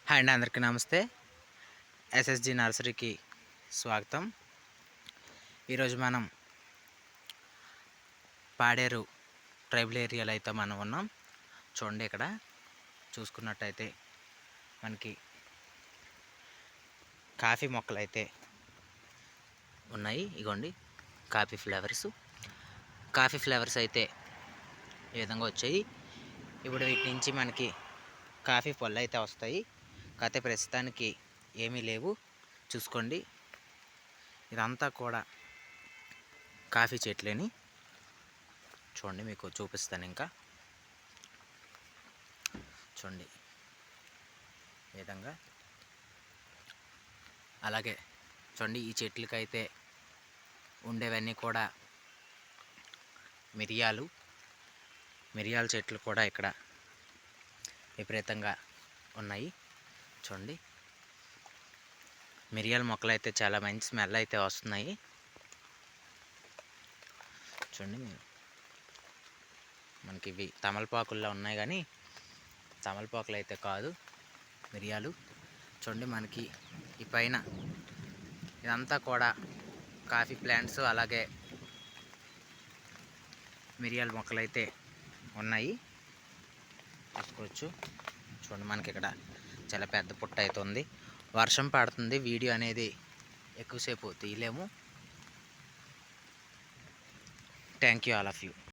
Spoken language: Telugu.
హాయ్ అండి, అందరికీ నమస్తే. ఎస్ఎస్జి నర్సరీకి స్వాగతం. ఈరోజు మనం పాడేరు ట్రైబల్ ఏరియాలో అయితే మనం ఉన్నాం. చూడండి, ఇక్కడ చూసుకున్నట్టయితే మనకి కాఫీ మొక్కలు అయితే ఉన్నాయి. ఇగోండి, కాఫీ ఫ్లేవర్స్ అయితే ఈ విధంగా వచ్చాయి. ఇప్పుడు వీటి నుంచి మనకి కాఫీ పళ్ళు అయితే వస్తాయి. కాకపోతే ప్రస్తుతానికి ఏమీ లేవు. చూసుకోండి, ఇదంతా కూడా కాఫీ చెట్లేని. చూడండి, మీకు చూపిస్తాను. ఇంకా చూడండి ఈ విధంగా. అలాగే చూడండి, ఈ చెట్లకైతే ఉండేవన్నీ కూడా మిరియాల చెట్లు కూడా ఇక్కడ విపరీతంగా ఉన్నాయి. చూడండి, మిరియాల మొక్కలు అయితే చాలా మంచి స్మెల్ అయితే వస్తున్నాయి. చూడండి, మనకి ఇవి తమలపాకుల్లో ఉన్నాయి, కానీ తమలపాకులు అయితే కాదు, మిరియాలు. చూడండి, మనకి ఈ పైన ఇదంతా కూడా కాఫీ ప్లాంట్స్, అలాగే మిరియాల మొక్కలు అయితే ఉన్నాయి, చూసుకోవచ్చు. చూడండి, మనకి ఇక్కడ చాలా పెద్ద పుట్ట అయితే ఉంది. వర్షం పడుతుంది, వీడియో అనేది ఎక్కువసేపు తీయలేము. Thank you all of you.